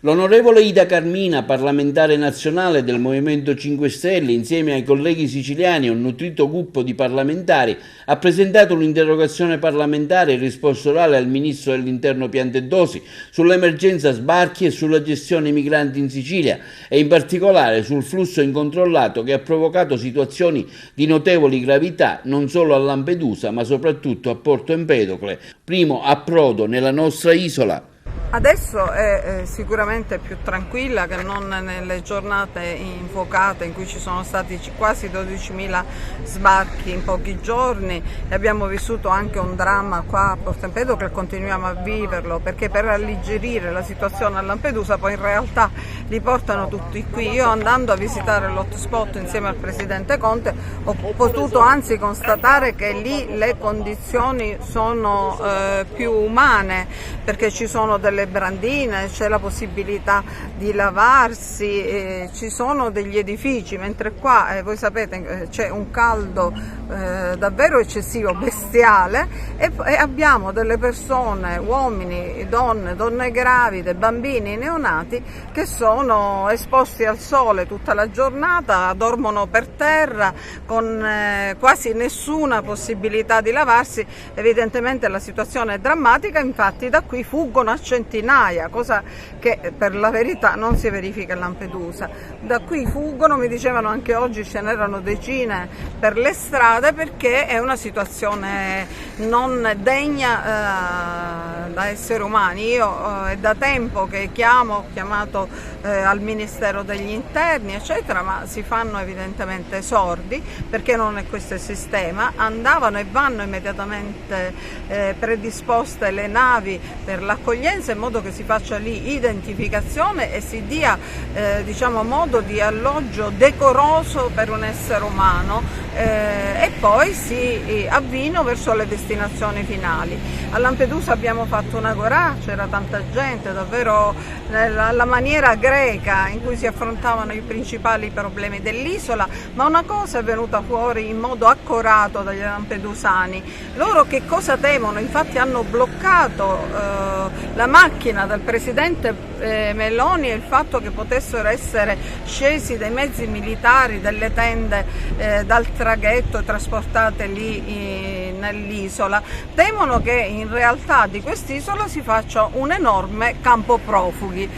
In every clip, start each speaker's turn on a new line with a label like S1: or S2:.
S1: L'onorevole Ida Carmina, parlamentare nazionale del Movimento 5 Stelle, insieme ai colleghi siciliani e un nutrito gruppo di parlamentari, ha presentato un'interrogazione parlamentare in risposta orale al Ministro dell'Interno Piantedosi sull'emergenza sbarchi e sulla gestione migranti in Sicilia e in particolare sul flusso incontrollato che ha provocato situazioni di notevoli gravità non solo a Lampedusa ma soprattutto a Porto Empedocle, primo approdo nella nostra isola.
S2: Adesso è sicuramente più tranquilla che non nelle giornate infuocate in cui ci sono stati quasi 12.000 sbarchi in pochi giorni e abbiamo vissuto anche un dramma qua a Porto Empedocle e continuiamo a viverlo, perché per alleggerire la situazione a Lampedusa poi in realtà li portano tutti qui. Io, andando a visitare l'hotspot insieme al Presidente Conte, ho potuto anzi constatare che lì le condizioni sono più umane, perché ci sono delle brandine, c'è la possibilità di lavarsi, ci sono degli edifici, mentre qua voi sapete c'è un caldo davvero eccessivo, bestiale, e abbiamo delle persone, uomini, donne gravide, bambini neonati che sono esposti al sole tutta la giornata, dormono per terra con quasi nessuna possibilità di lavarsi. Evidentemente la situazione è drammatica, infatti da qui fuggono a centinaia, cosa che per la verità non si verifica a Lampedusa. Da qui fuggono, mi dicevano anche oggi ce n'erano decine per le strade, perché è una situazione non degna da esseri umani. Io è da tempo che ho chiamato al Ministero degli Interni eccetera, ma si fanno evidentemente sordi, perché non è questo il sistema. Andavano e vanno immediatamente predisposte le navi per l'accoglienza, in modo che si faccia lì identificazione e si dia modo di alloggio decoroso per un essere umano, e poi si avvino verso le destinazioni finali. A Lampedusa abbiamo fatto una gorà, c'era tanta gente, davvero alla maniera greca, in cui si affrontavano i principali problemi dell'isola, ma una cosa è venuta fuori in modo accorato dagli lampedusani. Loro che cosa temono? Infatti hanno bloccato la macchina del Presidente Meloni, e il fatto che potessero essere scesi dei mezzi militari, delle tende dal traghetto e trasportate lì nell'isola. Temono che in realtà di quest'isola si faccia un enorme campo profughi,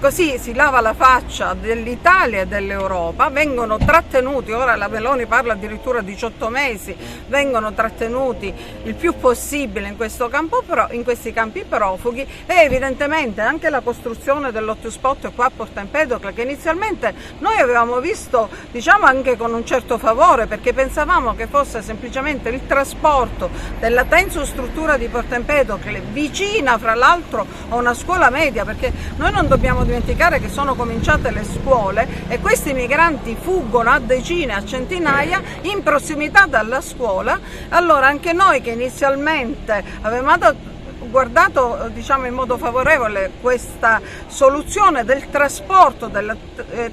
S2: così si lava la faccia dell'Italia e dell'Europa. Vengono trattenuti, ora la Meloni parla addirittura 18 mesi, vengono trattenuti il più possibile in questi campi profughi, e evidentemente anche la costruzione dell'hotspot qua a Porto Empedocle, che inizialmente noi avevamo visto anche con un certo favore, perché pensavamo che fosse semplicemente il trasporto della tensostruttura di Porto Empedocle, vicina fra l'altro a una scuola media, perché noi non dobbiamo dimenticare che sono cominciate le scuole e questi migranti fuggono a decine, a centinaia in prossimità dalla scuola. Allora anche noi, che inizialmente avevamo guardato in modo favorevole questa soluzione del trasporto della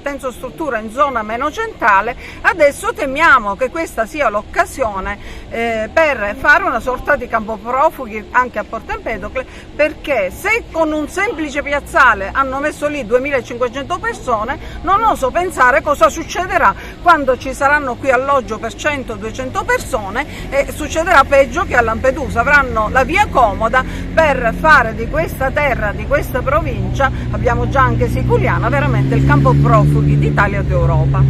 S2: tensostruttura in zona meno centrale, adesso temiamo che questa sia l'occasione per fare una sorta di campo profughi anche a Porto Empedocle, perché se con un semplice piazzale hanno messo lì 2.500 persone, non oso pensare cosa succederà quando ci saranno qui alloggio per 100-200 persone, e succederà peggio che a Lampedusa. Avranno la via comoda per fare di questa terra, di questa provincia, abbiamo già anche Siculiana, veramente il campo profughi d'Italia e d'Europa.